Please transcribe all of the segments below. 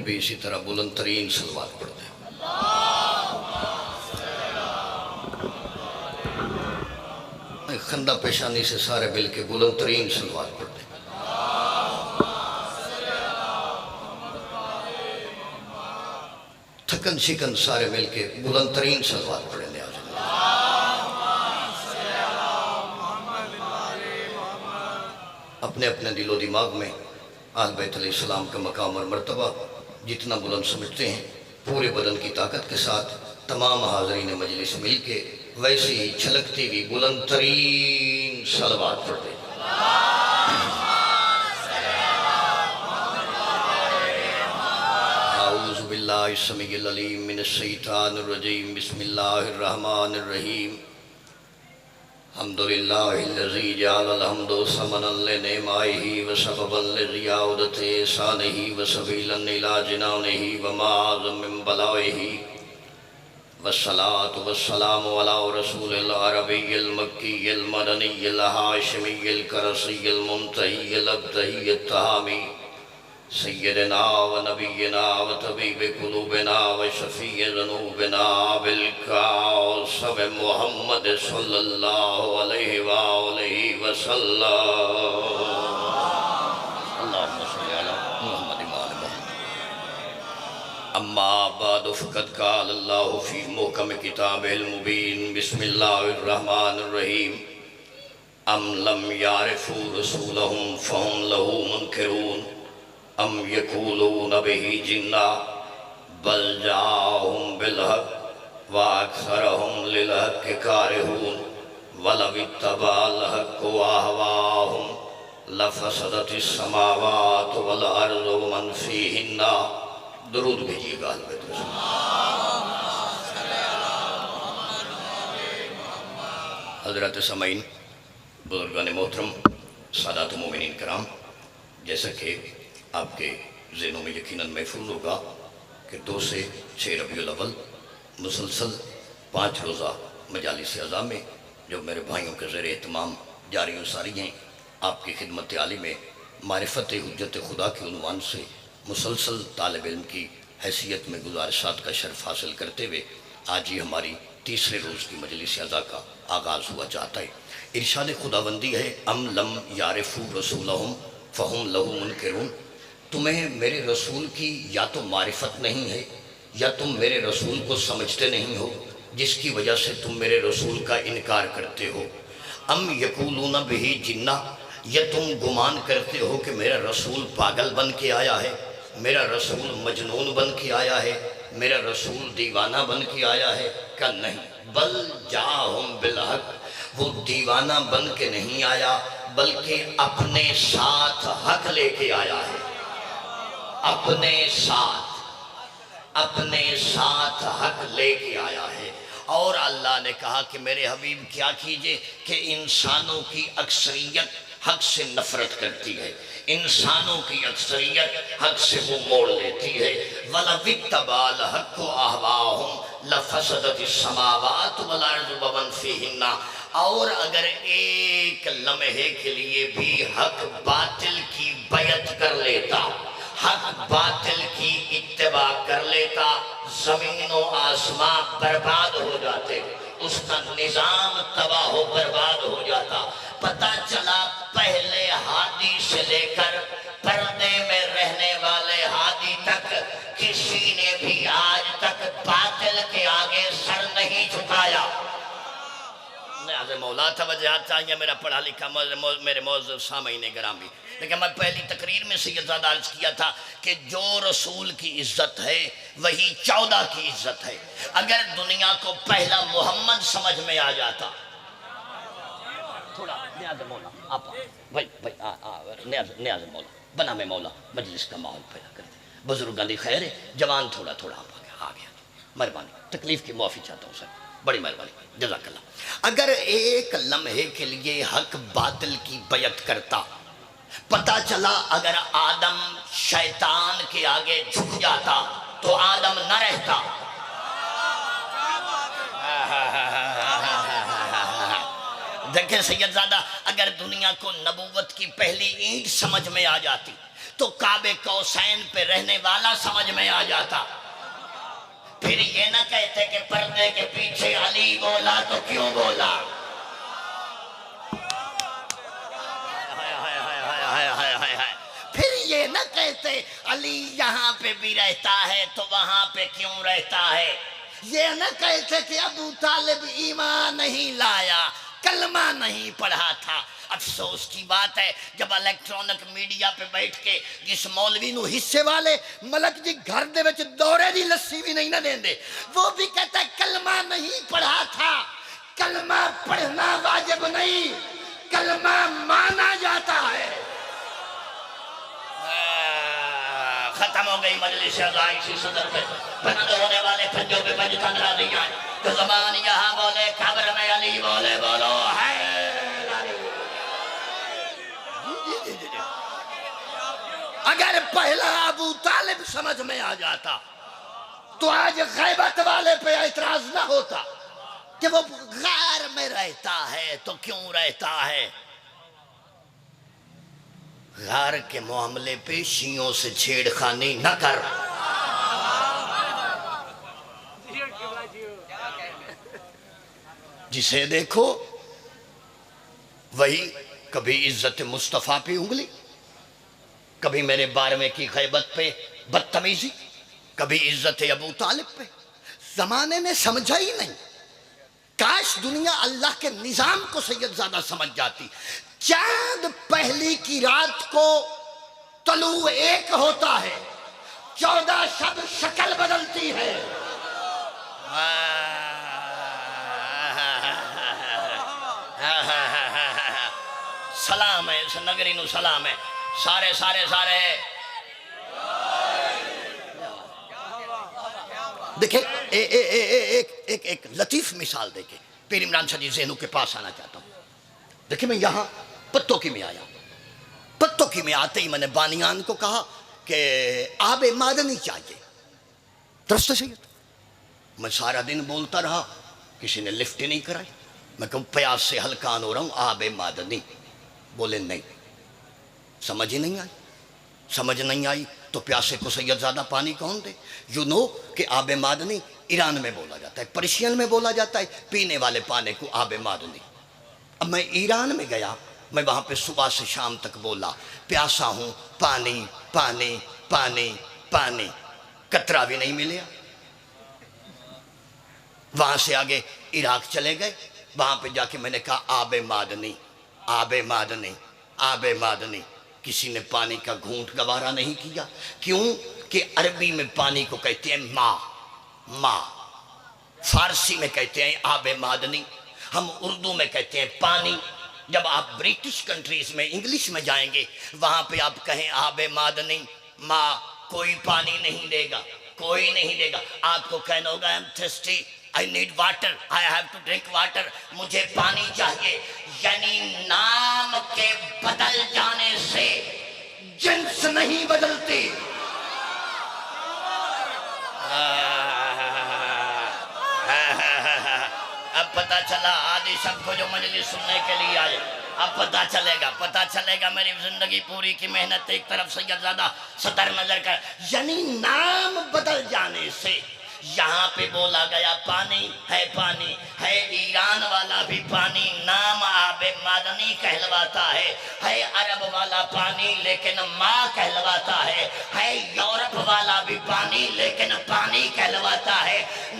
भी इसी तरह बुलंद तरीन सलवात पढ़ते हैं। खंदा पेशानी से सारे मिल के बुलंद तरीन सलवात पढ़ते हैं। थकन शिकन सारे मिल के बुलंद तरीन सलवात पढ़े न्याज। अपने अपने दिलो दिमाग में आल बैत अलैहिस्सलाम का मकाम और मर्तबा जितना बुलंद समझते हैं, पूरे बदन की ताकत के साथ तमाम हाज़रीन मजलिस मिल के वैसे ही छलकती हुई बुलंद तरीन सलवात पढ़ते हैं। आऊज़ु बिल्लाहि समीइल अलीम मिनश शैतानिर रजीम बिस्मिल्लाहिर रहमानिर रहीम हम्दुलिल्लाहिल्लज़ी जअलल हम्दु समनन लिनिमाइहि व सबबन लिज़ियादति शानिहि व सबीलन इला जिनानिहि व माअज़म मिन बलाइहि वस्सलातु वस्सलामु अला रसूलिल अरबिय्यिल मक्किय्यिल मदनिय्यिल हाशिमिय्यिल करसिय्यिल मुंतहिय्यिल अब्दहिय्यित तहामी सय्यदना व नबिय्यना व तबीब कुलूबिना व शफ़ीअ ज़ुनूबिना अबिल कासिम मुहम्मद सल्लल्लाहु अलैहि व आलिहि वसल्लम। अल्लाहुम्मा सल्लि अला मुहम्मद व आलि मुहम्मद। अम्मा बाद फ़क़द क़ाल अल्लाहु फ़ी मुहकम किताबिहिल मुबीन बिस्मिल्लाहिर रहमानिर रहीम अम लम यारिफ़ू रसूलहुम फ़हुम लहू मुनकिरून अम यक़ूलून बिही जिन्ना बल जाअहुम बिल हक़ व अक्सरहुम लिल हक़्क़ि कारिहून वलव इत्तबअल हक़्क़ु अहवाअहुम लफ़सदतिस समावातु वल अर्ज़ु व मन फ़ीहिन्ना। दुरूद भेजिएगा। हज़रत समाइन बुज़ुर्गान मोहतरम सादात मोमिनीन कराम, जैसा कि आपके ज़हनों में यकीनन महफूज होगा कि 2 से 6 रबीउल अव्वल मुसलसल 5 रोज़ा मजालिस अज़ा में जो मेरे भाइयों के ज़ेर एहतमाम जारी व सारी हैं, आपकी खिदमत आली में मारिफत हुज्जत खुदा के उन्वान से मुसलसल तालिब इल्म की हैसियत में गुज़ारिशात का शर्फ हासिल करते हुए आज ही हमारी तीसरे रोज़ की मजलिस अज़ा का आगाज़ हुआ चाहता है। इरशाद खुदाबंदी है अम लम यारिफू रसूलहुम फ़हुम लहू मुनकिरून। तुम्हें मेरे रसूल की या तो मारिफत नहीं है या तुम मेरे रसूल को समझते नहीं हो, जिसकी वजह से तुम मेरे रसूल का इनकार करते हो। अम यक़ूलून बिही जिन्ना, या तुम गुमान करते हो कि मेरा रसूल पागल बन के आया है, मेरा रसूल मजनून बन के आया है, मेरा रसूल दीवाना बन के आया है। क्या नहीं, बल जाअहुम बिल हक़, वो दीवाना बन के नहीं आया बल्कि अपने साथ हक लेके आया है। अपने साथ हक लेके आया है। और अल्लाह ने कहा कि मेरे हबीब क्या कीजिए कि इंसानों की अक्सरियत हक से नफरत करती है, इंसानों की अक्सरियत हक से वो मोड़ लेती है। वलवित्तबाल हक़्क़ु अहवाहुम लफ़सदतिस समावातु वल अर्ज़ु व मन फ़ीहिन्ना। और अगर एक लम्हे के लिए भी हक बातिल की बैत कर लेता, हक बातिल की इत्तिबा कर लेता, ज़मीन व आसमां बर्बाद हो जाते, उसका निज़ाम तबाह हो बर्बाद हो जाता। पता चला पहले हादी से लेकर पर्दे में रहने वाले हादी तक किसी ने भी आज तक बातिल के आगे सर नहीं झुकाया। मौला तवज्जो चाहिए मेरा पढ़ा लिखा मेरे मौजूद सामईन गिरामी। लेकिन मैं पहली तकरीर में सैयद अर्ज किया था कि जो रसूल की इज्जत है वही 14 की इज्जत है। अगर दुनिया को पहला मोहम्मद समझ में आ जाता, थोड़ा न्याज़ मौला आप भाई न्याज़ मौला बना में मौला मजलिस का माहौल पैदा कर दे। बुजुर्गां दी खैर है, जवान थोड़ा थोड़ा आ गया, मेहरबानी तकलीफ की माफ़ी चाहता हूँ सर, बड़ी मेहरबानी, जज़ाकल्लाह। अगर एक लम्हे के लिए हक बातिल की बैत करता, पता चला अगर आदम शैतान के आगे झुक जाता तो आदम न रहता। देखें सैयदजादा, अगर दुनिया को नबूवत की पहली ईंट समझ में आ जाती तो काबे कौसैन पे रहने वाला समझ में आ जाता। फिर ये ना कहते कि पर्दे के पीछे अली बोला तो क्यों बोला। फिर ये ना कहते अली यहाँ पे भी रहता है तो वहां पे क्यों रहता है। ये ना कहते कि अबू तालिब ईमान नहीं लाया, कलमा नहीं पढ़ा था। अफसोस की बात है जब इलेक्ट्रॉनिक मीडिया पे बैठ के जिस मौलवी नू हिस्से वाले मलक जी घर दे विच दौरे दी लस्सी भी नहीं ना देंदे, वो भी कहता है कलमा नहीं पढ़ा था। कलमा पढ़ना वाजिब नहीं, कलमा माना जाता है। खत्म हो गई मजलिस अज़ाई सी सदर पे बंद होने वाले पंजों पे बजता नजर आ रही है। तो ज़बान यहाँ बोले कब्र में अली बोले बोलो है। अगर पहला अबू तालिब समझ में आ जाता तो आज गैबत वाले पे एतराज ना होता कि वो गैर में रहता है तो क्यों रहता है। गैर के मामले पे शियों से छेड़खानी न कर। जिसे देखो वही कभी इज्जत मुस्तफा पे उंगली, कभी मेरे बारहवें की गैबत पे बदतमीजी, कभी इज्जत अबू तालिब पे। जमाने ने समझा ही नहीं। काश दुनिया अल्लाह के निजाम को सैयदजादा समझ जाती। चांद पहली की रात को तलू एक होता है, 14 शब शक्ल बदलती है। सलाम है इस नगरी नु सलाम है। सारे सारे सारे देखे एक लतीफ मिसाल देके पीर इमरान शाह जी ज़ेनू के पास आना चाहता हूँ। देखिए मैं यहाँ पत्तों की में आया। पत्तों की में आते ही मैंने बानियान को कहा कि आबे मादनी चाहिए। दुरुस्त है सैयद। मैं सारा दिन बोलता रहा, किसी ने लिफ्ट ही नहीं कराई। मैं कहूँ प्यास से हल्कान हो रहा हूँ, आबे मादनी। बोले नहीं, समझ ही नहीं आई। समझ नहीं आई तो प्यासे को सैयदजादा पानी कौन दे। यू नो कि आबे मादनी ईरान में बोला जाता है, पर्शियन में बोला जाता है पीने वाले पानी को आबे मादनी। अब मैं ईरान में गया, मैं वहाँ पे सुबह से शाम तक बोला प्यासा हूँ, पानी पानी पानी पानी, कतरा भी नहीं मिले। वहाँ से आगे इराक चले गए, वहाँ पे जाके मैंने कहा आबे मादनी आबे मादनी आबे मादनी। किसी ने पानी का घूंट गवारा नहीं किया। क्यों कि अरबी में पानी को कहते हैं माँ, माँ। फारसी में कहते हैं आबे मादनी, हम उर्दू में कहते हैं पानी। जब आप ब्रिटिश कंट्रीज में इंग्लिश में जाएंगे वहां पे आप कहें आबे मादनी, माँ, कोई पानी नहीं देगा, कोई नहीं देगा। आपको कहना होगा I am thirsty, I need water, I have to drink water, मुझे पानी चाहिए। यानी नाम के बदल जाने से जिन्स नहीं बदलती। अब पता चला आदि सबको जो मजलिस सुनने के लिए आए, अब पता चलेगा मेरी जिंदगी पूरी की मेहनत एक तरफ सैयदजादा सतर नजर कर। यानी नाम बदल जाने से यहाँ पे बोला गया पानी है ईरान वाला भी पानी, नाम आबे मादनी कहलवाता है अरब वाला पानी लेकिन माँ कहलवाता है यूरोप वाला भी पानी लेकिन पानी कहलवाता है।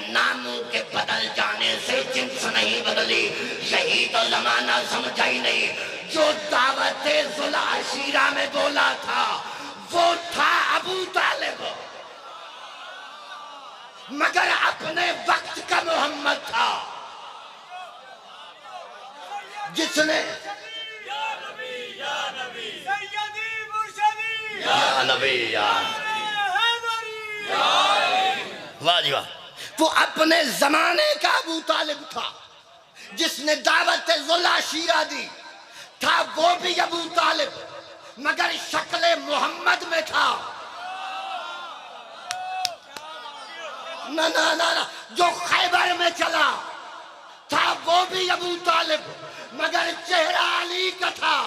नामों के बदल जाने से जिन्स नहीं बदली, यही तो जमाना समझा ही नहीं। जो दावत ज़ुल-आशीरा में बोला था वो था अबू तालिब, मगर अपने वक्त का मोहम्मद था जिसने वाह जी वाह, वो अपने जमाने का अबू तालिब था जिसने दावत ज़ुल-आशीरा दी था। वो भी अबू तालिब मगर शक्ल मोहम्मद में था। ना ना ना ना, जो खैबर में चला था वो भी अबू तालिब मगर चेहरा अली का था।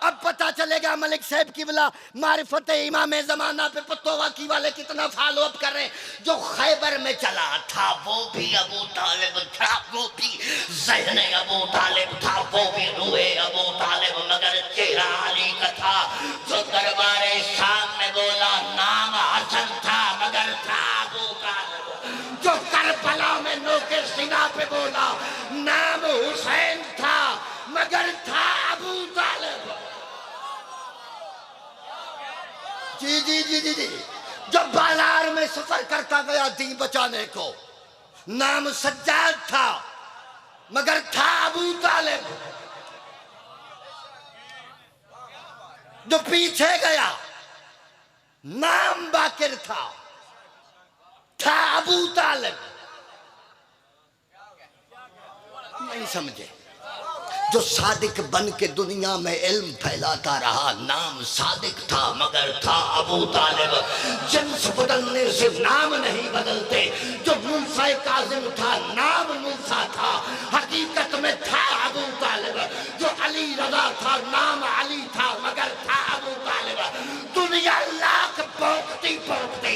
अब पता चलेगा मलिक साहब की बिला मारिफत इमाम ज़माना पे पत्तोवा की वाले कितना फॉलो अप कर रहे हैं। जो खैबर में चला था वो भी अबू तालिब था, वो भी ज़हन अबू तालिब था, वो भी रूए अबू तालिब, मगर चेहरा अली का था। जो दरबारे शाम में बोला नाम हसन था, मगर था अबू तालिब। जो करबला में नोके सीना पे बोला नाम हुसैन था, मगर था अबू तालिब। जी जी जी जी जी। जब बाजार में सफर करता गया दीन बचाने को, नाम सज्जाद था, मगर था अबू तालिब। जो पीछे गया नाम बाकिर था अबू तालिब। नहीं समझे? जो सादिक बन के दुनिया में इल्म फैलाता रहा, नाम सादिक था, मगर था अबू तालिब। जिन्स बदलने से नाम नहीं बदलते। जो मूसा काजिम था, नाम मूसा था, हकीकत में था अबू तालिब। जो अली रजा था, नाम अली था, मगर था अबू तालिब। दुनिया लाख भौंकती भौंकती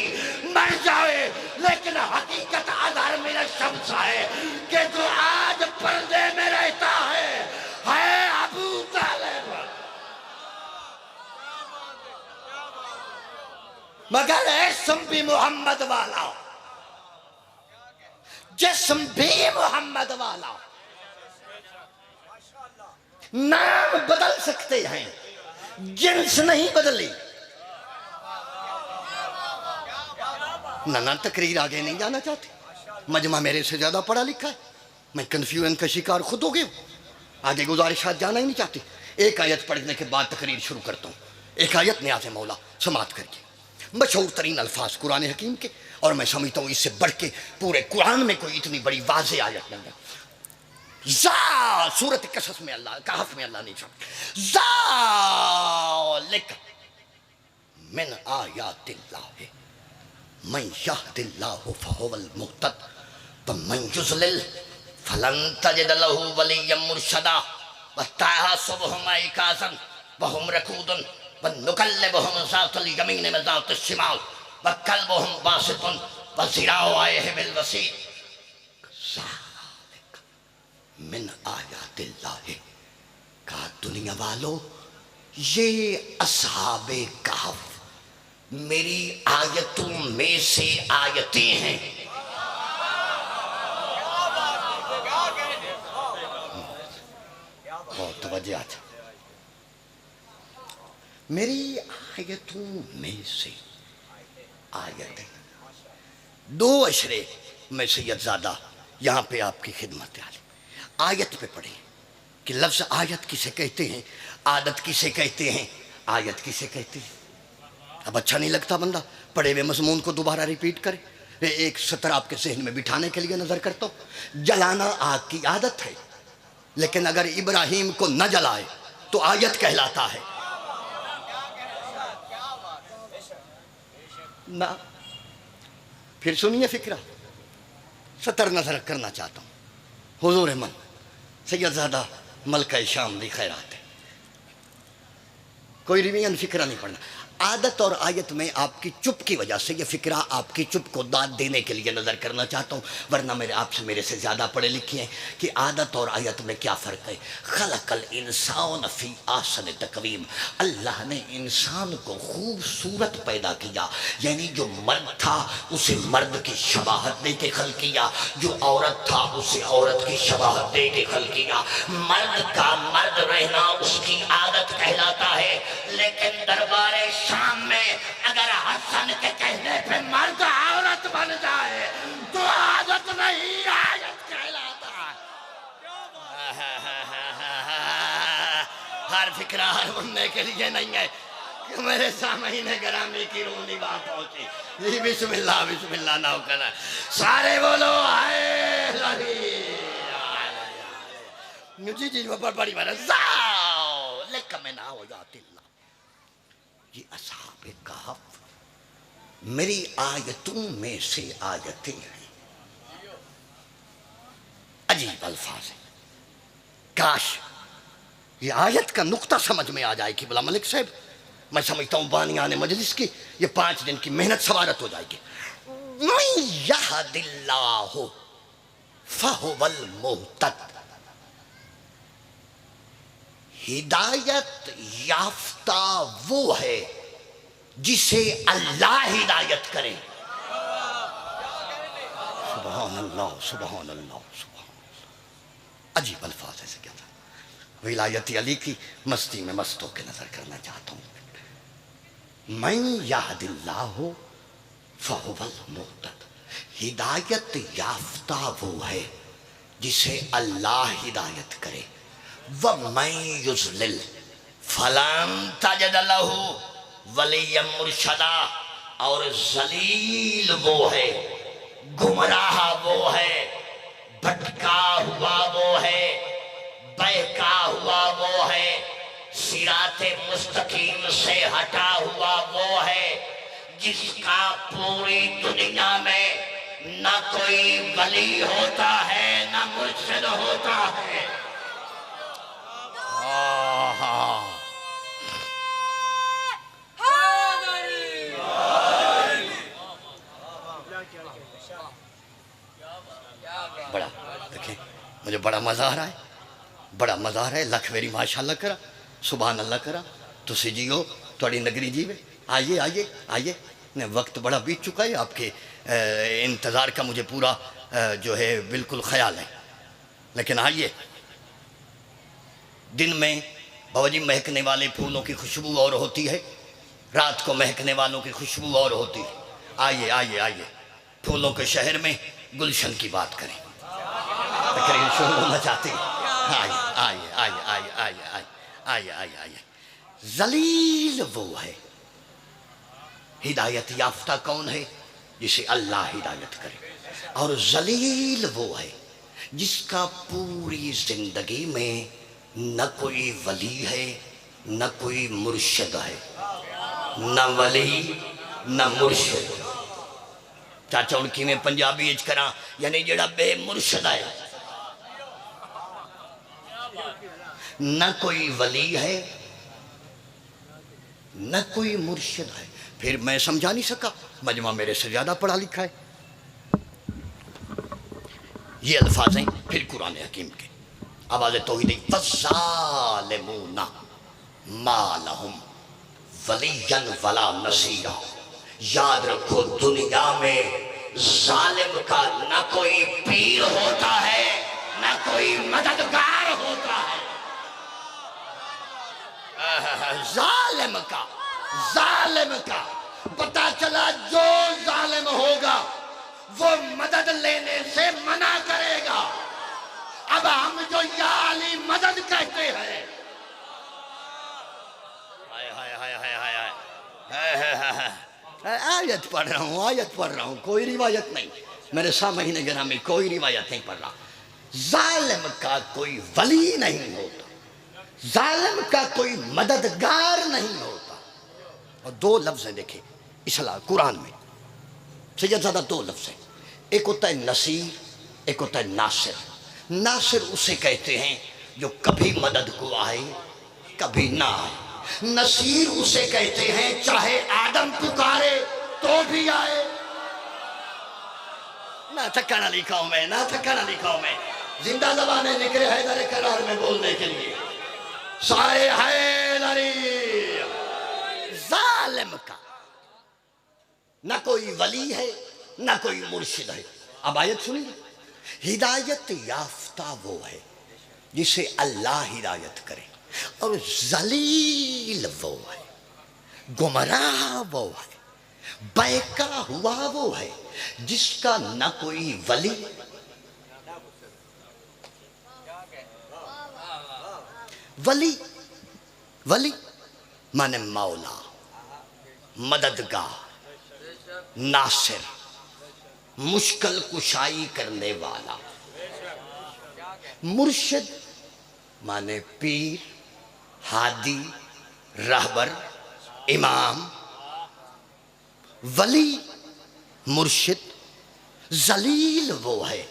मर जाए, लेकिन हकीकत आधार मेरा शब्द है कि जो आज पर्दे में रहता है अबू तालिब। मगर जिस्म भी मोहम्मद वाला, जिस्म भी मोहम्मद वाला। नाम बदल सकते हैं, जिन्स नहीं बदली। ना तकरीर आगे नहीं जाना चाहती। मजमा मेरे से ज्यादा पढ़ा लिखा है, मैं कंफ्यूजन का शिकार खुद हो गया हूं। आगे गुजारिशात जाना ही नहीं चाहती। एक आयत पढ़ने के बाद तकरीर शुरू करता हूँ। एक आयत न्याज़ मौला समात करके, मशहूर तरीन अल्फाज कुरान हकीम के, और मैं समझता हूँ इससे बढ़ के पूरे कुरान में कोई इतनी बड़ी वाज़ेह आयत नहीं है। सूरत कसस में अल्लाह, कहफ में अल्लाह ने ज़ालिक मिन आयातिल्लाह मन यहदिल्लाहु फहुवल मुहतद व मन युज़लिल फलन तजिद लहू वलिय्यम मुर्शदा वतहसबुहुम ऐकाज़न वहुम रकूदुन वनुकल्लिबुहुम ज़ातल यमीन व ज़ातल शिमाल वकल्बुहुम बासितुन वज़िराअहु बिल वसीत ज़ालिक मिन आयातिल्लाह। का दुनिया वालों, ये अस्हाबे कहफ मेरी आयतों में से आयतें हैं। बहुत तवज्जो आज। मेरी आयतों में से आयतें, दो अशरे में सैयदजादा यहाँ पे आपकी खिदमत आली। आयत पे पढ़े कि लफ्ज़ आयत किसे कहते हैं, आदत किसे कहते हैं, आयत किसे कहते हैं। अब अच्छा नहीं लगता बंदा पढ़े हुए मज़मून को दोबारा रिपीट करे। एक सत्र आपके जहन में बिठाने के लिए नजर करता हूँ। जलाना आग की आदत है, लेकिन अगर इब्राहिम को न जलाए तो आयत कहलाता है ना। फिर सुनिए फिक्रा, सतर नजर करना चाहता हूँ। हुजूर मन सैयदजादा मलका शाम दी खैरात है। कोई रिवीजन फिक्रा नहीं पढ़ना। आदत और आयत में आपकी चुप की वजह से ये फिक्रा आपकी चुप को दाद देने के लिए नज़र करना चाहता हूँ, वरना मेरे आपसे मेरे से ज़्यादा पढ़े लिखे हैं कि आदत और आयत में क्या फ़र्क है। खलकल इंसान फ़ी आसन तकवीम, अल्लाह ने इंसान को खूबसूरत पैदा किया, यानी जो मर्द था उसे मर्द की शबाहत दे के खल किया, जो औरत था उसे औरत की शबाहत दे के खल किया। मर्द का मर्द रहना उसकी आदत कहलाता है, लेकिन दरबारे शाम में अगर हसन के कहने पे मर्द औरत बन जाए तो आदत नहीं आयत कहलाता है। हर फिक्रा हर बनने के लिए नहीं है कि मेरे सामने ग्रामी की रूनी बात पहुंची। जी बिस्मिल्लाह बिस्मिल्लाह ना करना, सारे बोलो आए जी जी बड़ी बात जाओ लेकिन मैं ना हो जाती। ये अस्हाबे कहफ मेरी आयतों में से आयतें हैं। अजीब अल्फाज है। काश ये आयत का नुक्ता समझ में आ जाए कि बोला मलिक साहब, मैं समझता हूँ बानियाने मजलिस की ये 5 दिन की मेहनत सवारत हो जाएगी। मैं यहदिल्लाहु फहुवल मुहतद, हिदायत याफ्ता वो है जिसे अल्लाह हिदायत करे। सुभान अल्लाह सुभान अल्लाह सुभान अल्लाह। अजीब अल्फाज ऐसे क्या था। विलायत अली की मस्ती में मस्त होकर नजर करना चाहता हूं। मैं यहदिल्लाहु फहुवल मुहतद, हिदायत याफ्ता वो है जिसे अल्लाह हिदायत करे। व मैं युज़लिल फलन तजद लहू वलिय्यम मुर्शदा, और जलील वो है, गुमराह वो है, भटका हुआ वो है, बहका हुआ वो है, सिराते मुस्तकीम से हटा हुआ वो है, जिसका पूरी दुनिया में न कोई वली होता है न मुर्शिद होता है। बड़ा देखें, मुझे बड़ा मजा आ रहा है, बड़ा मजा आ रहा है। लख मेरी माशाल्लाह करा, सुभान अल्लाह करा। तुसी जियो, थोड़ी नगरी जीवे। आइए आइए आइए, ने वक्त बड़ा बीत चुका है, आपके इंतज़ार का मुझे पूरा जो है बिल्कुल ख्याल है। लेकिन आइए, दिन में बावजी महकने वाले फूलों की खुशबू और होती है, रात को महकने वालों की खुशबू और होती है। आइए आइए आइए, फूलों के शहर में गुलशन की बात करें। तकरीर शुरू होना चाहते हैं। आइए आइए आइए आइए आइए आइए आइए आइए आइए। जलील वो है, हिदायत याफ्ता कौन है? जिसे अल्लाह हिदायत करे। और जलील वो है जिसका पूरी जिंदगी में न कोई वली है न कोई मुर्शिद है, न वली न मुर्शिद। चाचा उनकी में पंजाबी करा, यानी जेड़ा बेमुर्शिद है, न कोई वली है न कोई मुर्शिद है। फिर मैं समझा नहीं सका, मजमा मेरे से ज्यादा पढ़ा लिखा है। ये अल्फाज हैं फिर कुरान हकीम के। आवाज़ तौहीद, वज़्ज़ालिमूना मा लहुम वलिय्यन वला नसीरा। याद रखो, दुनिया में जालिम का न कोई पीर होता है न कोई मददगार होता है। जालिम का पता चला, जो जालिम होगा वो मदद लेने से मना करेगा। अब हम जो या अली मदद कहते हैं, हाय हाय हाय हाय हाय हाय, आयत पढ़ रहा हूँ, आयत पढ़ रहा हूँ, कोई रिवायत नहीं मेरे सामने गिरा में, कोई रिवायत नहीं पढ़ रहा। जालिम का कोई वली नहीं होता, जालिम का कोई मददगार नहीं होता। और 2 लफ्ज हैं देखे इस्लाम कुरान में, सैयद ज़्यादा 2 लफ्ज हैं। एक होता है नसीर, एक होता है नासिर। नासिर उसे कहते हैं जो कभी मदद को आए कभी ना आए। नसीर उसे कहते हैं चाहे आदम पुकारे तो भी आए। ना थकाना लिखा हूं मैं, ना थकाना लिखा हूं मैं। जिंदा ज़बानें निकले हैदर करार में बोलने के लिए। साए हैदरी। जालिम का न कोई वली है न कोई मुर्शिद है। अब आयत सुनिए, हिदायत याफ्ता वो है जिसे अल्लाह हिदायत करे, और जलील वो है, गुमराह वो है, बहका हुआ वो है जिसका न कोई वली वली वली माने मौला, मददगार, नासिर, मुश्किल कुशाई करने वाला। मुर्शिद माने पीर, हादी, रहबर, इमाम। वली, मुर्शिद, जलील वो है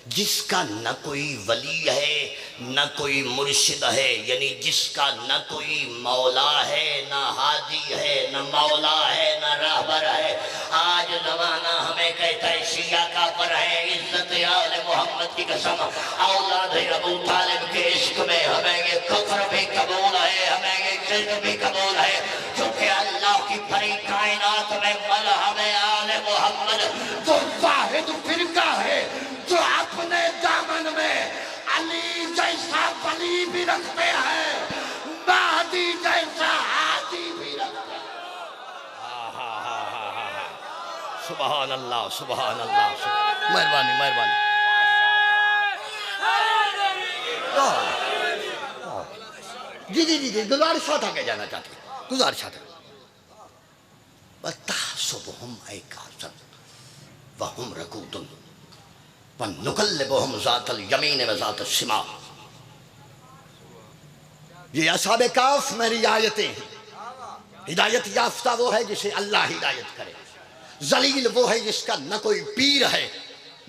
जिसका न कोई वली है न कोई मुर्शिद है, यानी जिसका न कोई मौला है न हादी है न मौला है न रहबर है। आज जमाना हमें कहता है शिया काफिर है, इज्जत आले मोहम्मद की कसम औलाद अबू तालिब के इश्क में हमें ये कुफ्र भी कबूल है, हमें ये शिर्क भी कबूल है, क्योंकि अल्लाह की परी कायनात में मलहम आले मोहम्मद तो वाहिद फिरका है जो अपने दामन में अली जैसा वली भी रखते हैं, महदी जैसा हादी भी रखते हैं। सुभान अल्लाह, सुभान अल्लाह, मेहरबानी मेहरबानी। जी जी जी जी, गुजारिशात आगे जाना चाहते हैं, गुजारिशात बतासुबहुम ऐकासन वहुम रकूदुन वनुकल्लिबुहुम ज़ातल यमीन व ज़ातल शिमाल। ये असहाबे काफ मेरी आयतें हैं। हिदायत याफ्ता वो है जिसे अल्लाह हिदायत करे, जलील वो है जिसका न कोई पीर है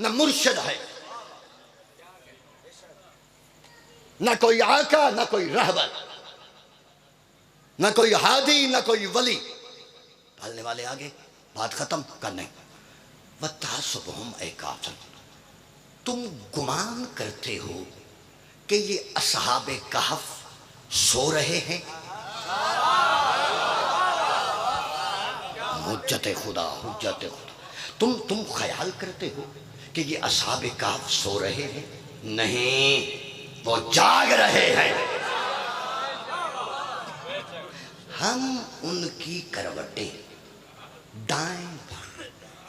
न मुर्शिद है, न कोई आका न कोई रहबर, न कोई हादी न कोई वली। पालने वाले आगे बात खत्म करने। वतासुबहुम ऐकासन, तुम गुमान करते हो कि ये असहाबे कहफ सो रहे हैं। हुज्जत खुदा, हुज्जत खुदा, तुम ख्याल करते हो कि ये असहाबे कहफ सो रहे हैं? नहीं, वो जाग रहे हैं। हम उनकी करवटें दाएं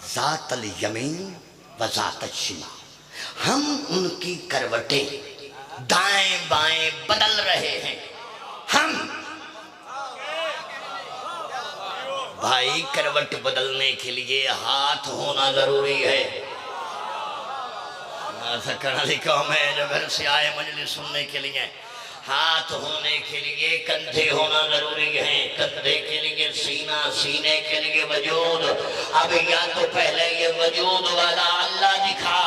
ज़ातल यमीन व ज़ातल शिमाल, हम उनकी करवटें दाएं बाएं बदल रहे हैं। हम भाई करवट बदलने के लिए हाथ होना जरूरी है। सकड़ी कौम है जो घर से आए मजलिस सुनने के लिए, हाथ होने के लिए कंधे होना जरूरी है, कंधे के लिए सीना, सीने के लिए वजूद। अब या तो पहले ये वजूद वाला अल्लाह दिखा।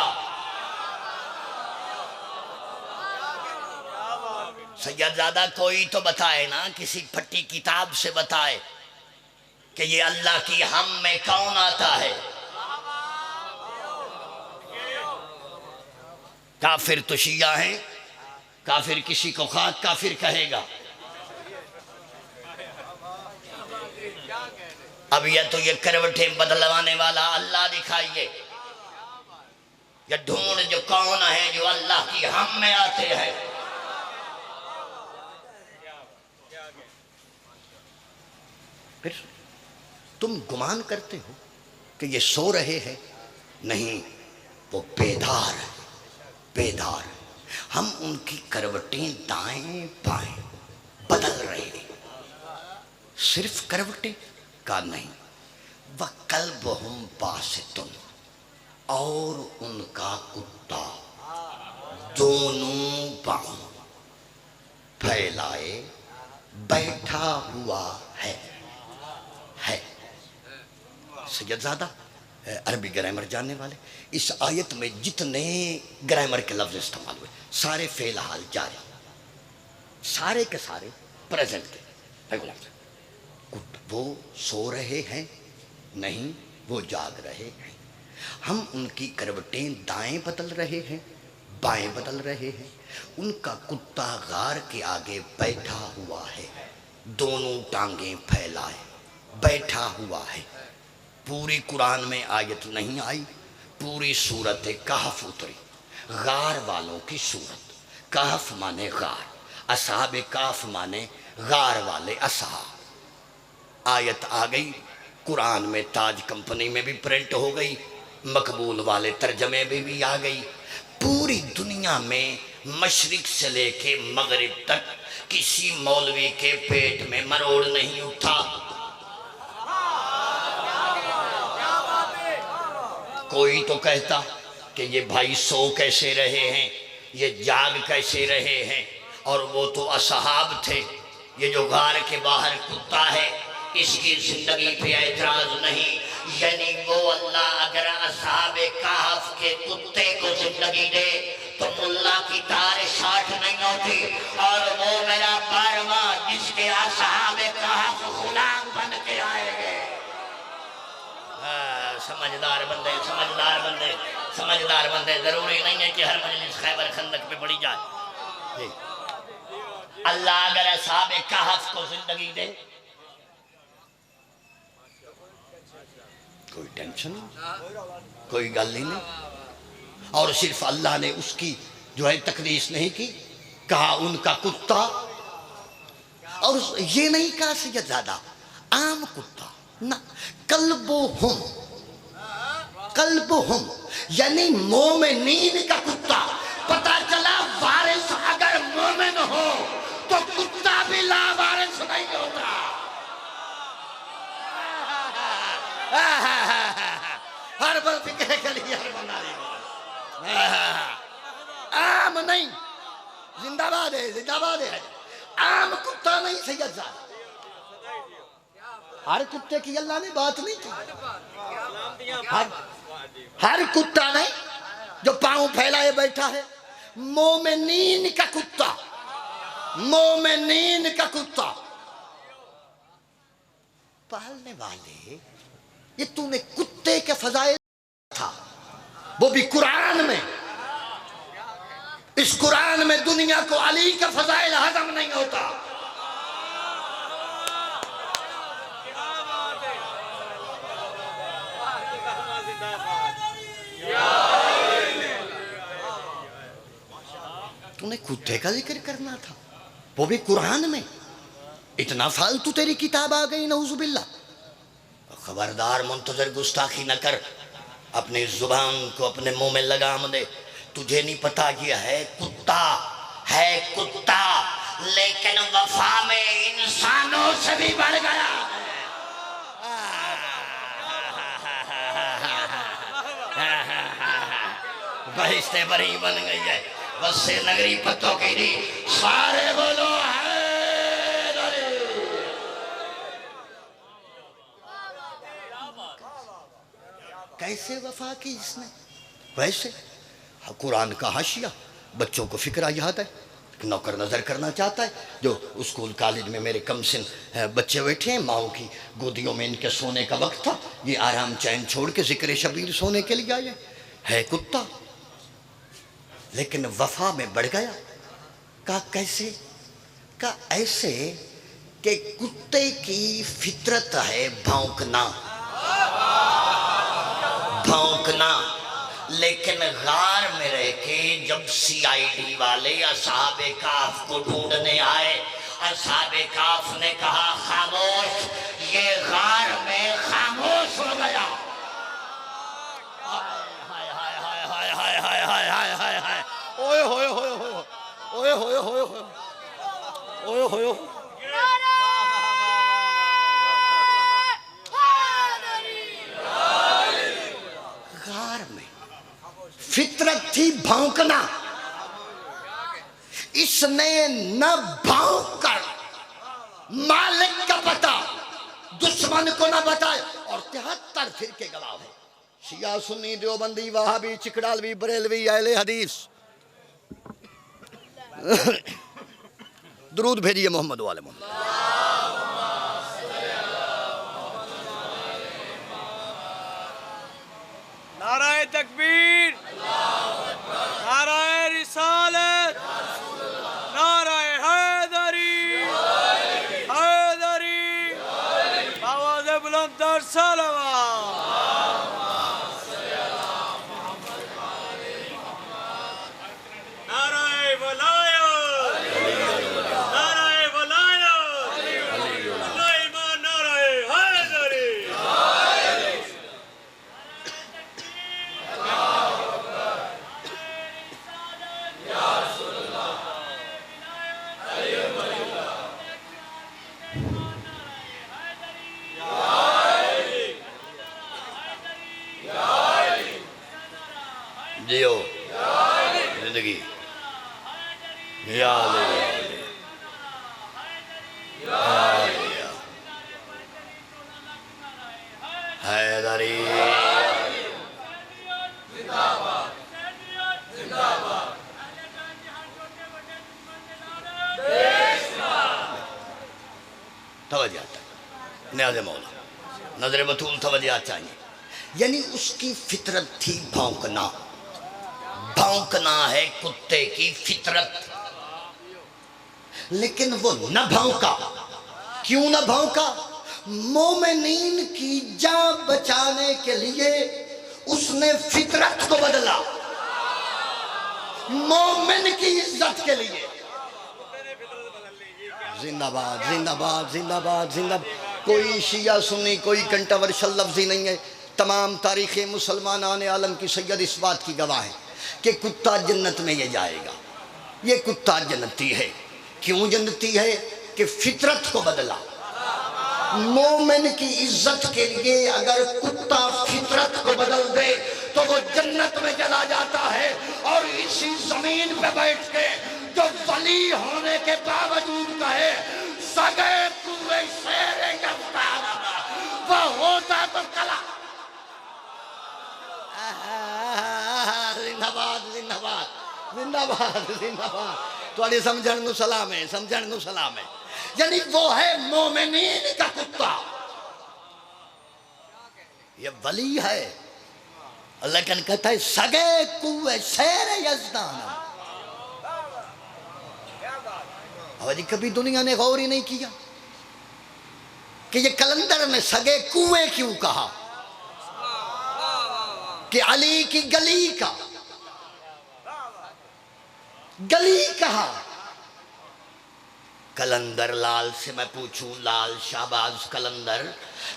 सैयदजादा कोई तो बताए ना, किसी फटी किताब से बताए कि ये अल्लाह की हम में कौन आता है। काफिर तो शिया हैं, काफिर किसी को खाक काफिर कहेगा। अब या तो ये करवटें बदलवाने वाला अल्लाह दिखाइए, या ढूंढ जो कौन है जो अल्लाह की हम में आते हैं। फिर तुम गुमान करते हो कि ये सो रहे हैं, नहीं, वो बेदार है, बेदार। हम उनकी करवटें दाएं बाएं बदल रहे हैं। सिर्फ करवटें का नहीं, वह कल्बहुम बासितुन, और उनका कुत्ता दोनों बाहों फैलाए बैठा हुआ है। सैयदजादा अरबी ग्रामर जानने वाले, इस आयत में जितने ग्रामर के लफ्ज इस्तेमाल हुए सारे फेल हाल जारी, सारे के सारे प्रेजेंट थे। वो सो रहे हैं, नहीं, वो जाग रहे हैं। हम उनकी करवटें दाएं बदल रहे हैं, बाएं बदल रहे हैं। उनका कुत्ता गार के आगे बैठा हुआ है, दोनों टांगें फैलाए बैठा हुआ है। पूरी कुरान में आयत नहीं आई, पूरी सूरत कहफ उतरी, गार वालों की सूरत। कहफ माने गार, असहाब कहफ माने गार वाले असहाब। आयत आ गई, कुरान में ताज कंपनी में भी प्रिंट हो गई, मकबूल वाले तर्जमे में भी आ गई। पूरी दुनिया में मशरिक से लेके मगरिब तक किसी मौलवी के पेट में मरोड़ नहीं उठा। कोई तो कहता कि ये भाई सो कैसे रहे हैं, ये जाग कैसे रहे हैं, और वो तो असहाब थे। ये जो गार के बाहर कुत्ता है, इसकी जिंदगी पे ऐतराज नहीं, यानी वो अल्लाह अगर असहाबे कहफ के कुत्ते को जिंदगी दे तो मुल्ला की तार शाठ नहीं होती। और वो मेरा बारवा जिसके असहाबे कहफ गुलाम बन के आएंगे। समझदार बंदे, समझदार बंदे, समझदार बंदे। जरूरी नहीं है कि हर मजलिस खैबर खंदक पे पड़ी जाए। अल्लाह अगर असहाबे कहफ को जिंदगी दे कोई टेंशन नहीं, कोई गल ही नहीं। और सिर्फ अल्लाह ने उसकी जो है तकदीस नहीं की, कहा उनका कुत्ता। और ये नहीं कहा सैयदजादा आम कुत्ता ना, कल्बुहुम, कल्बुहुम यानी मोमिनीन का कुत्ता। पता चला वारिस अगर मोमिन हो तो कुत्ता भी लावारिस नहीं होता। हर बार फिक्र के लिए हर बना रही आम नहीं, जिंदाबाद है, जिंदाबाद है। आम कुत्ता नहीं सैयदजादा। हर कुत्ते की अल्लाह ने बात नहीं की। हर कुत्ता नहीं जो पांव फैलाए बैठा है, मोमिनीन का कुत्ता, मोमिनीन का कुत्ता। पालने वाले ये तूने कुत्ते के फजाइल था, वो भी कुरान में। इस कुरान में दुनिया को अली का फजाइल हजम नहीं होता। तूने कुत्ते का जिक्र करना था, वो भी कुरान में। इतना फालतू तेरी किताब आ गई नऊजुबिल्लाह। खबरदार मुंतजर गुस्ताखी न कर, अपनी जुबान को अपने मुंह में लगाम दे। तुझे नहीं पता ये है कुत्ता, है कुत्ता, लेकिन वफा में इंसानों से भी बढ़ गया। बहिश्ते बरी बन गई है, बस से नगरी पत्तों की दी। सारे बोलो कैसे वफा की इसने। वैसे कुरान का हाशिया बच्चों को फिक्रा याद है। नौकर नजर करना चाहता है, जो स्कूल कॉलेज में मेरे कमसिन बच्चे बैठे हैं, माओ की गोदियों में इनके सोने का वक्त था, ये आराम चैन छोड़ के जिक्र शबीर सोने के लिए आए। है कुत्ता लेकिन वफा में बढ़ गया। का कैसे? का ऐसे कि कुत्ते की फितरत है भौंकना, भौंकना। लेकिन गार में रह के जब सीआईडी वाले असहाबे काफ को ढूंढने आए, असहाबे काफ ने कहा खामोश, ये गार में खामोश हो गया। हाय हाय हाय हाय हाय हाय हाय हाय हाय हाय, ओए होए होए होए, ओए होए होए होए, ओए होए। गार में फितरत थी भौंकना। इसने न भौंक कर मालिक का पता दुश्मन को न बताए, और 73 फिरके गवाह है। शिया सुन्नी देवबंदी वहाबी चिकड़ालवी बरेलवी अहले हदीस। दुरूद भेजिए मोहम्मद वाले मोहम्मद। नाराए तकबीर, नाराए रिसालत, नाराए हैदरी, हैदरी, आवाज़ बुलंद तर सलावत। नाराए वलायत, नाराए वलायत, अल्लाह ईमान, नाराए हैदरी। हैदरी। तवज्जो न्याज़े मौला, नजर बतूल तवज्जो चाहिए। यानी उसकी फितरत थी भौंकना। भौंकना है कुत्ते की फितरत, लेकिन वो न भौंका। क्यों न भौंका? मोमिनीन की जान बचाने के लिए उसने फितरत को बदला, मोमिन की इज्जत के लिए। जिंदाबाद जिंदाबाद जिंदाबाद जिंदाबाद। कोई शिया सुन्नी कोई कंट्रोवर्शियल लफ्ज़ ही नहीं है। तमाम तारीख़ मुसलमान आने आलम की सैयद इस बात की गवाह है कि कुत्ता जन्नत में ये जाएगा। ये कुत्ता जन्नती है। क्यों जन्नती है? कि फितरत को बदला। मोमिन की इज्जत के लिए अगर कुत्ता फितरत को बदल दे तो वो जन्नत में चला जाता है। और इसी जमीन पे बैठ के जो वली होने के बावजूद कहे सगे कुए शेरे वो होता तो कला। जिंदाबाद जिंदाबाद जिंदाबाद जिंदाबाद। थोड़ी समझण नूं सलाम है, समझण नूं सलाम है। यानी वो है मोमिनीन का कुत्ता। ये वली है, लेकिन कहता है सगे कुए शेर यज़दान। और कभी दुनिया ने गौर ही नहीं किया कि ये कलंदर ने सगे कुएं क्यों कहा, कि अली की गली का गली कहा। कलंदर लाल से मैं पूछूं, लाल शाहबाज कलंदर,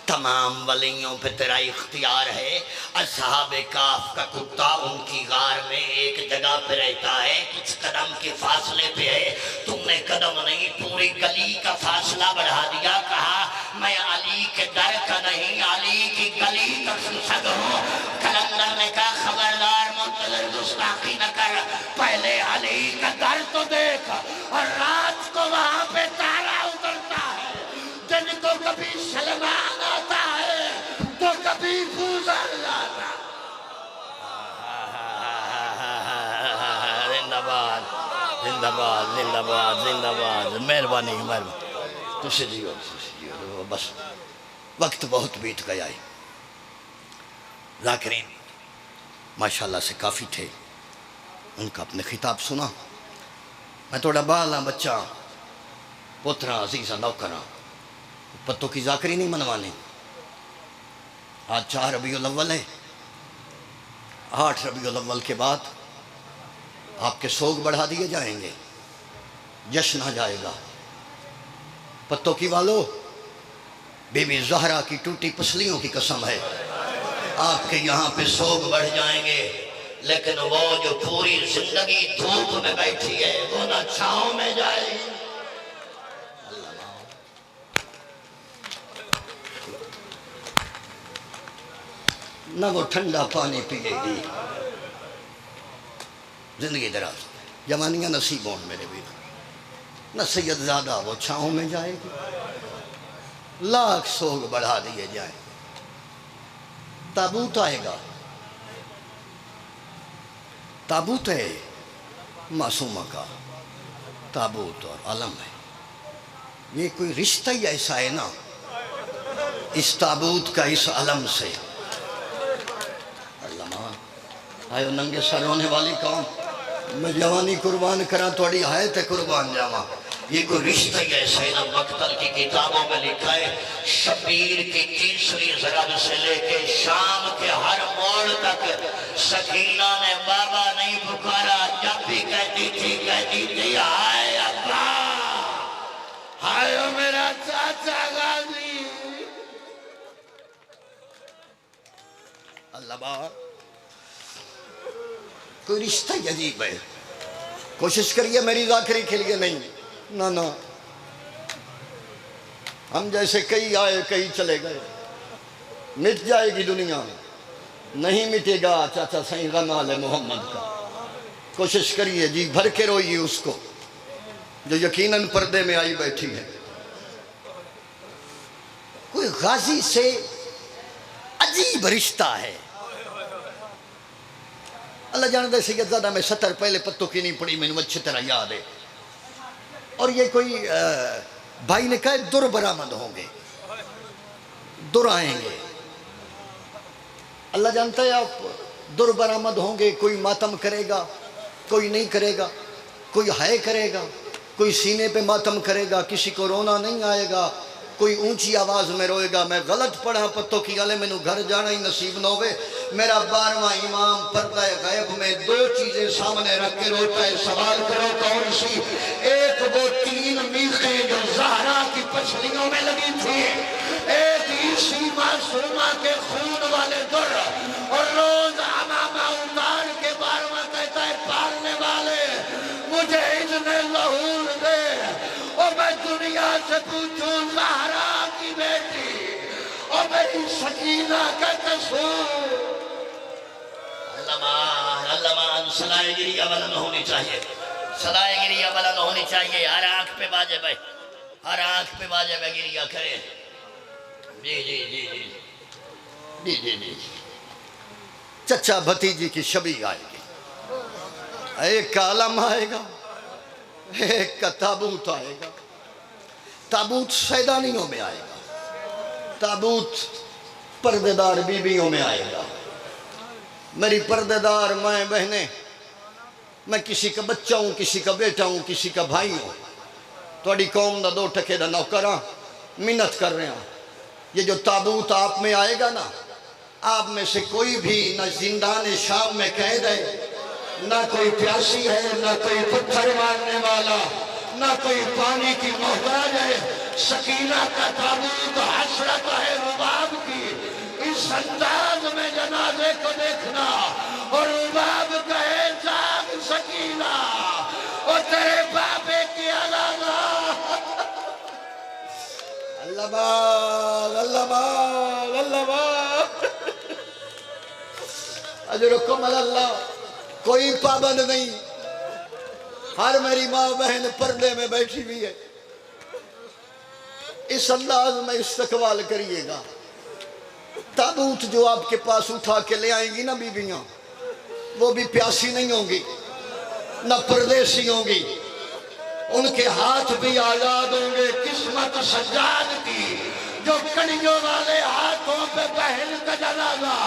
तमाम वलियों पे तेरा इख्तियार है। असहाबे काफ का कुत्ता उनकी गार में एक जगह पे रहता है, कुछ कदम के फासले पे है। तुमने कदम नहीं पूरी गली का फासला बढ़ा दिया। कहा मैं अली के दर का नहीं अली की गली का सुसग हूँ। कलंदर ने कहा खबरदार मुंतज़िर गुस्ताखी न कर, पहले अली का दर तो देख। और रात को वहां पे तारा उतरता है, दिन को कभी सलमान आता है तो कभी फूजल आता। जिंदाबाद जिंदाबाद जिंदाबाद जिंदाबाद। मेहरबानी मेहरबानी। तुझसे जियो बस, वक्त बहुत बीत गया है। ज़ाकिरीन माशाल्लाह से काफ़ी थे, उनका अपने खिताब सुना। मैं थोड़ा बाला बच्चा पुत्रा अजीज़ा नौकरा पत्तों की ज़ाकरी नहीं मनवाने। आज 4 रबीउल अव्वल है। 8 रबीउल अव्वल के बाद आपके सोग बढ़ा दिए जाएंगे, जश्न आ जाएगा। पत्तों की वालों, बीबी ज़हरा की टूटी पसलियों की कसम है, आपके यहाँ पे सोग बढ़ जाएंगे। लेकिन वो जो पूरी जिंदगी धूप में बैठी है वो ना छांव में जाएगी, ना वो ठंडा पानी पिएगी। जिंदगी दराज, जवानियां नसीब हों मेरे भी। न सैयद ज़ादा वो छांव में जाएगी, लाख सोग बढ़ा दिए जाए। ताबूत आएगा, ताबूत है मासूमा का, ताबूत और अलम है। ये कोई रिश्ता ही ऐसा है ना, इस ताबूत का इस अलम से। अल्लाह आयो नंगे सर होने वाली कौन, मैं जवानी कुर्बान करा थोड़ी है तो कुर्बान जावा। ये कोई रिश्ता ही ऐसा है ना। मक्तल की किताबों में लिखा है शबीर की तीसरी ज़रब से लेके शाम के हर मोड़ तक सकीना ने बाबा नहीं पुकारा, जब भी कहती थी हाय अब्बा, हाय मेरा चाचा गाजी। अल्लाह कोई रिश्ता ही अजीब है। कोशिश करिए मेरी ज़ाकरी के लिए नहीं, ना ना, हम जैसे कई आए कई चले गए। मिट जाएगी दुनिया, नहीं मिटेगा चाचा सही गम आले मोहम्मद का। कोशिश करिए, जी भर के रोइए उसको जो यकीनन पर्दे में आई बैठी है। कोई गाजी से अजीब रिश्ता है। अल्लाह जानता सैयदजादा में 70 पहले पत्तों की नहीं पड़ी, मैंने अच्छी तरह याद है। और ये कोई भाई ने कहा दुर बरामद होंगे, दुर आएंगे। अल्लाह जानता है आप दुर बरामद होंगे, कोई मातम करेगा, कोई नहीं करेगा, कोई हाय करेगा, कोई सीने पे मातम करेगा, किसी को रोना नहीं आएगा, कोई ऊंची आवाज में रोएगा। मैं गलत पढ़ा पत्तों की गले, मैनू घर जाना ही नसीब न होवे। मेरा 12वां इमाम पर्दा गायब में 2 चीजें सामने रख के रोता है। सवाल करो कौन सी? एक वो 3 मीखें जो ज़हरा की पसलियों में लगी थी, एक ईसी मासूमा के खून वाले दुर, और रोज अमामा उतार के 12वां कहता है पालने वाले मुझे इतने लहूर दे, और मैं दुनिया से पूछूं ज़हरा की बेटी और मेरी सकीना का कसूर। अल्लाह सलाहगिरी अवलन होनी चाहिए, सलाहगिरी अवलन होनी चाहिए। हर आंख पे वाजिब है, हर आंख पे वाजिब है गिरिया करे। जी जी जी जी जी जी जी चचा भतीजी की शबी आएगी, एक का आलम आएगा, एक का ताबूत आएगा। ताबूत सैदानियों में आएगा, ताबूत पर्देदार बीबियों में आएगा। मेरी पर्देदार माएँ बहनें, मैं किसी का बच्चा हूँ, किसी का बेटा हूँ, किसी का भाई हूँ, थोड़ी कौम का 2 टके का नौकर हाँ, मिन्नत कर रहे हैं। ये जो ताबूत आप में आएगा ना, आप में से कोई भी न जिंदान शाम में कैद है, ना कोई प्यासी है, ना कोई पत्थर मारने वाला, ना कोई पानी की मोहताज है। सकीना का ताबूत हसरत है रुबाब की। इस अंदाज में जनाजे को देखना और रुबाब कहे जाग सकीना और तेरे बाबे की अलावा। अल्लाह अजरुकुम अल्लाह। कोई पाबंद नहीं, हर मेरी माँ बहन पर्दे में बैठी हुई है। इस अंदाज में इस्तकबाल करिएगा। ताबूत जो आपके पास उठा के ले आएंगी ना बीबियां, वो भी प्यासी नहीं होंगी, न परदेसी होंगी, उनके हाथ भी आजाद होंगे। किस्मत सज्जाद की जो कड़ियों वाले हाथों पे बहन का जनाजा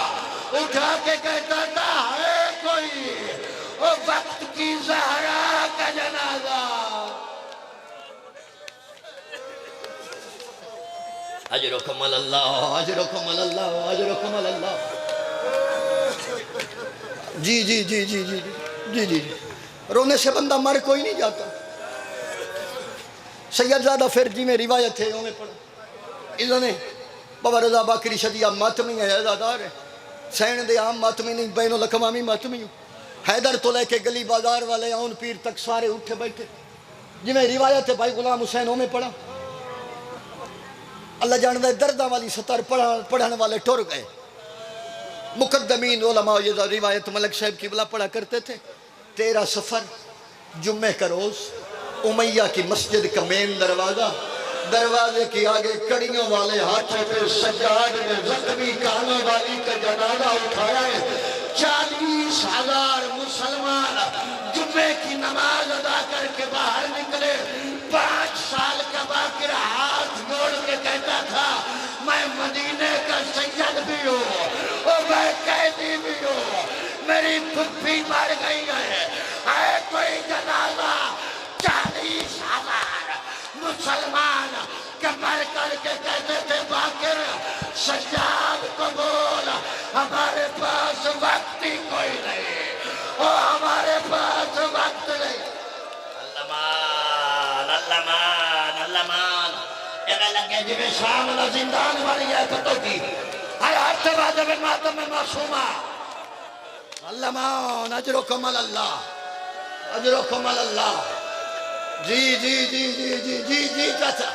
उठा के कहता था है कोई वो वक्त की ज़हरा का जनाजा। अजरुकुम अल्लाह, अजरुकुम अल्लाह, अजरुकुम अल्लाह। जी जी जी जी जी जी जी जी रोने से बंदा मर कोई नहीं जाता। सैयदजादा फिर जी में रिवायत है उन्हें पढ़ा इन्होंने बाबा रजा बाकरी शदिया मातमी है, अजादार है, सैन दे आम मातमी नहीं, बैनो लकमामी मातमी हूँ। हैदर तो लेके गली बाजार वाले आउन पीर तक सारे उठे बैठे। जिमें रिवायत है भाई गुलाम हुसैन में पढ़ा। अल्लाह जानता है दर्दा वाली सतर पढ़ने वाले टुर गए। मुकद्दमीन उलमा ये रिवायत मलक साहब की बला पढ़ा करते थे। 13 सफ़र जुम्मे का रोज़ उमैया की मस्जिद का मेन दरवाज़ा, दरवाजे के आगे कड़ियों वाले हाथों पे सज्जाद में जख्मी कानों वाली का जनाजा उठाया है। 40,000 मुसलमान जुम्मे की नमाज अदा करके बाहर निकले। 5 साल का बाकिर हाथ जोड़ के कहता था मैं मदीने का सैयद भी हूँ और मैं कैदी भी हूँ, मेरी फुफ्फी मर गई है कोई जनाजा। 40,000 मुसलमान कमर करके कहते थे बाकिर सज्जाद को बोल हमारे पास वक्त ही कोई नहीं, ओ हमारे पास वक्त नहीं। अल्लाह अल्लाह लगे जिन्हें शाम जिंदान वाली है पतों की हर हफ्ते बाद में मातम में मासूमा। अल्लाह अजरुकुम अल्लाह, अजरुकुम अल्लाह। जी जी जी जी जी जी जी चाचा।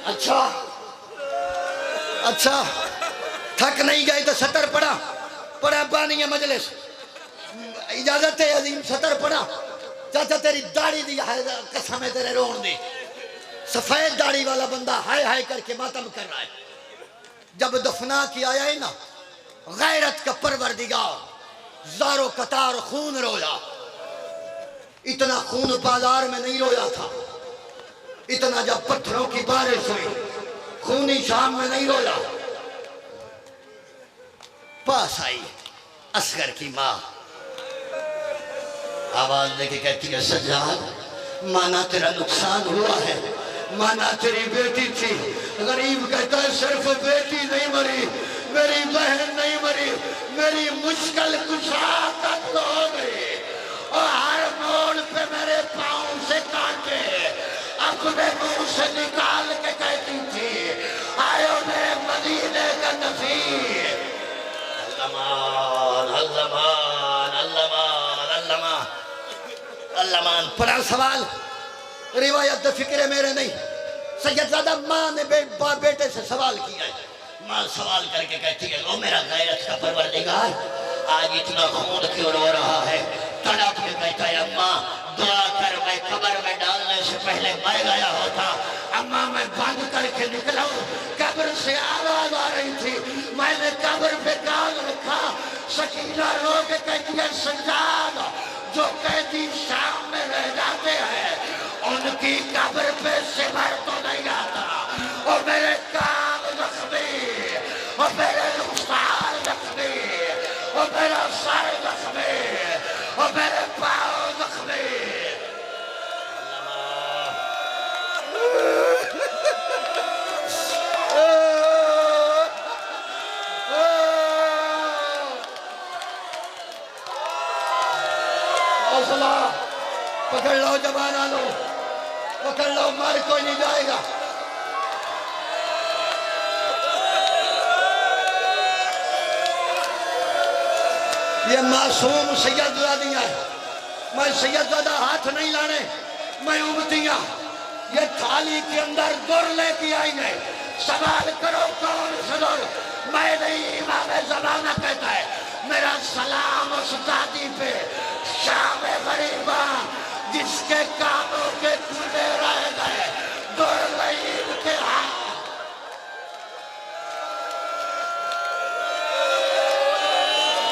अच्छा अच्छा थक नहीं गए तो 70 पढ़ा, पढ़ा पानी है मजलिस, इजाजत है अजीम 70 पढ़ा। चाचा तेरी दाढ़ी दी कसम है तेरे रोन दी, सफेद दाढ़ी वाला बंदा हाय हाय करके मातम कर रहा है। जब दफना किया है ना, गैरत का परवरदिगार ज़ारो कतार खून रोया। इतना खून बाजार में नहीं रोया था, इतना जब पत्थरों की बारिश हुई खूनी शाम में नहीं रोया। पास आई असगर की माँ, आवाज लेके कहती है सज्जाद माना तेरा नुकसान हुआ है, माना तेरी बेटी थी। गरीब कहता है सिर्फ बेटी नहीं मरी, मेरी बहन नहीं मरी, मेरी मुश्किल कुशा तक तो हो गई। और हर मोड़ पे मेरे पाँव से काटे अपने मुंह से निकाल के कहती थी आयो मेरे मदीने का नसीब। अल्लामान अल्लामान अल्लामान अल्लामान अल्लामान। पढ़ा सवाल, रिवायत फिक्र मेरे नहीं, सैयदजादा माँ ने बेटे से सवाल किया है। माँ सवाल करके कहती है ओ मेरा गैरत का परवरदिगार, आज इतना खून क्यों रो रहा है? तड़प के कहता है अम्मा दुआ कर, मैं कब्र में डालने से पहले मर गया होता। अम्मा मैं बंद करके निकला हूँ, कब्र से आवाज आ रही थी, मैंने कब्र पे कान रखा। सकीना रो के कहती है सज्जाद जो कैदी शाम में रह जाते हैं उनकी कब्र पे सिमर तो नहीं आता। और मेरे कान जख्मी, और मेरे नुकसान जख्मी, और मेरा सर जख्मी, और मेरे पाँव जख्मी। हौसला पकड़ लो जवाना लो, पकड़ लो, मार कोई नहीं जाएगा। ये मासूम सैयदजादियां है, मैं सैयदजादा हाथ नहीं लाने, मैं उम्मतियां ये थाली के अंदर दुर लेके आई है। सवाल करो कौन सदर, मैं नहीं इमाम ज़माना कहता है। मेरा सलाम उस दादी पे शाम गरीबा जिसके कानों के कूदे रह गए दुर लईब के हाथ।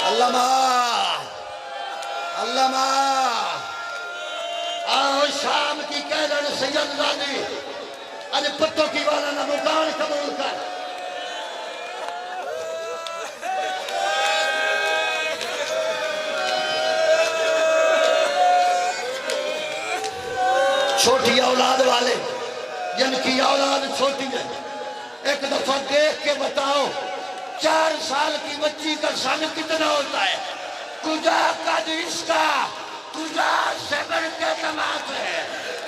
अल्लामा अल्लामा आओ शाम की कैदन सैयदजादी, अरे पत्तों की वाला ना मुकान कबूल कर। छोटी औलाद वाले जिनकी औलाद छोटी है, एक दफा देख के बताओ 4 साल की बच्ची का सन कितना होता है? कुजा का इसका कुजा सेबर के तमाचे,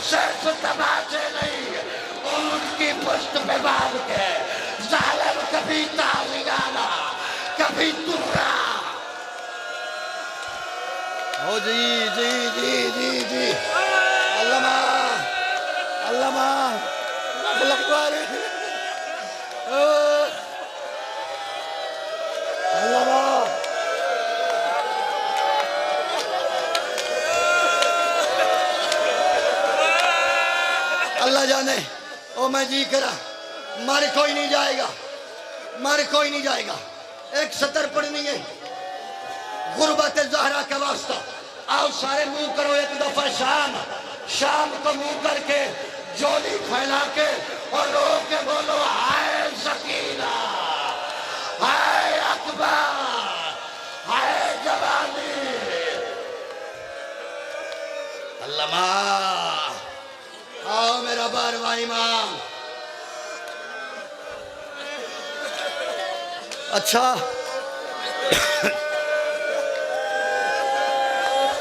सिर्फ तमाचे नहीं, उनकी पुष्ट पे बांध के जालिम कभी तालियाना कभी तुर्रा। ओ जी जी जी जी जी अल्लामा अल्लामा लखवारी अल्लामा अल्लाह जाने। ओ मैं जी करा मर कोई नहीं जाएगा, मर कोई नहीं जाएगा। एक सतर पढ़नी है गुरबत ज़हरा का वास्ता। आओ सारे मुंह करो एक दफा शाम, शाम को मुंह करके जोली फैला के और रो के बोलो हाय सकीना, हाय अकबर, हाय जवानी। अल्लामा आओ मेरा बारवा इमाम। अच्छा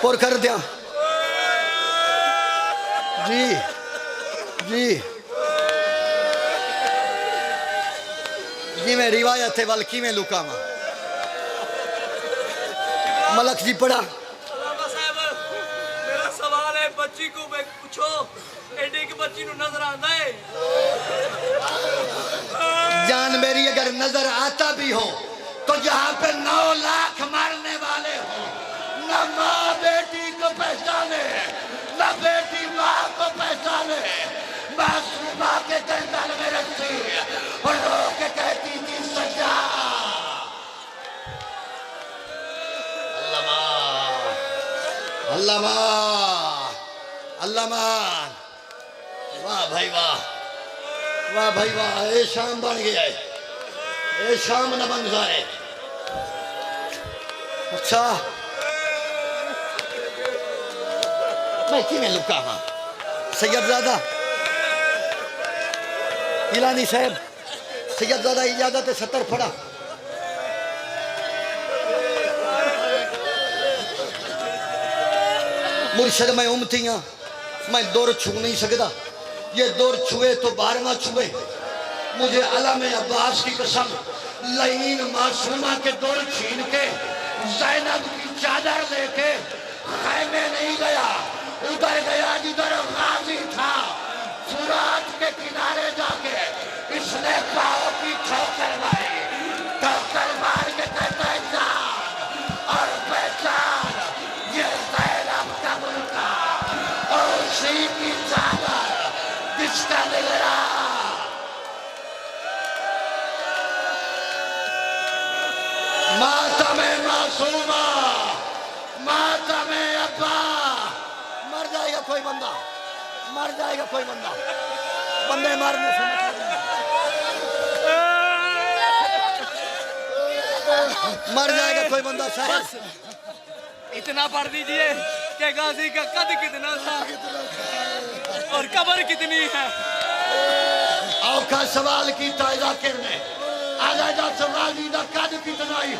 पुर कर दिया जी जी जी। मैं रिवायत है बल्कि में लुकामा मलक जी पढ़ा। मेरा सवाल है, बच्ची को पूछो एडी की बच्ची को नजर आता है? जान मेरी अगर नजर आता भी हो तो जहां पे 9 लाख मारने वाले हो, न माँ बेटी को पहचाने, न बेटी माँ को पहचाने। मासूमा के दंदल में रखती और रो के कहती थी अल्लाह मान, अल्लाह मान। वाह भाई वाह, वाह भाई वाह। ये शाम बन गया है, ये शाम न बन जाए। अच्छा मैं किमें लुका हाँ सैयदजादा इलानी साहब, सैयदजादा इजाजत 70 फड़ा। मुर्शद मैं उमती हाँ, मैं दौर छू नहीं सकता। ये दौर छुए तो 12वां छुए। मुझे अलम अब्बास की कसम, लईन मासूमा के दौर छीन के ज़ैनब की चादर लेके खैमे नहीं गया, उधर गया जिधर गाजी था। फुरात के किनारे जाके इसने पाँव की ठोकर मारी। ठोकर मार के कहता है जान और पहचान, ये ज़ैनब का मुल्का और उसी की चादर जिसका निगरा। माता में मासूमा, माता में अब्बा। मर जाएगा कोई बंदा, मर जाएगा कोई बंदा, बंदे मारने से मर जाएगा कोई बंदा। साहब इतना पढ़ दीजिए कि गाजी का कद कितना था और कब्र कितनी है। औखा सवाल की ताजा किरने आजा सवाल का कद कितना ही।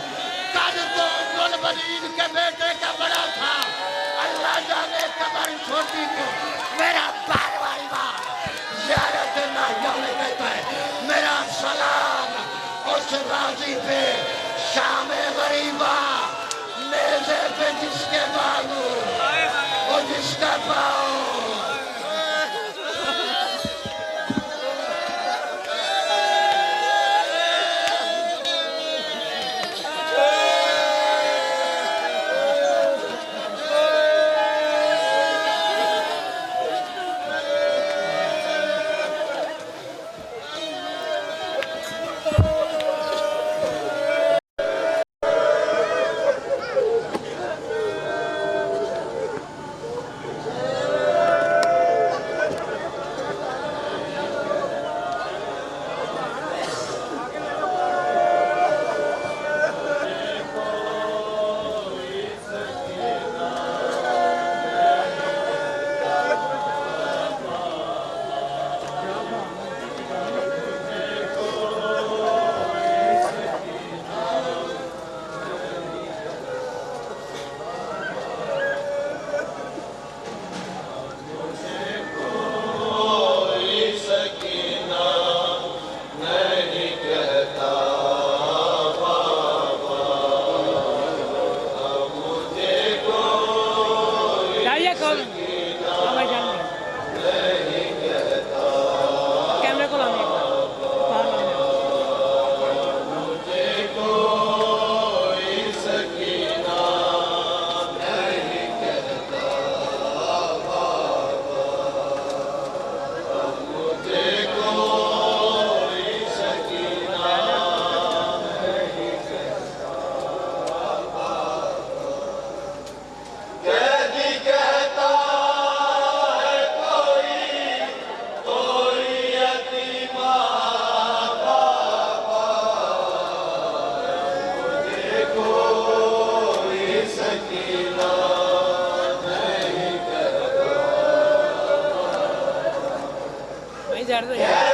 कद तो गुलबनीन के बेटे का बड़ा था। अल्लाह जाने कब्र छोटी को मेरा बारवाई माँ ज़ियारत नाहिया में कहता है मेरा सलाम उस राजी पे शाम गरीबा, मेज़े पे जिसके बाजू और जिसका पाँव। नहीं झाड़ दो यार।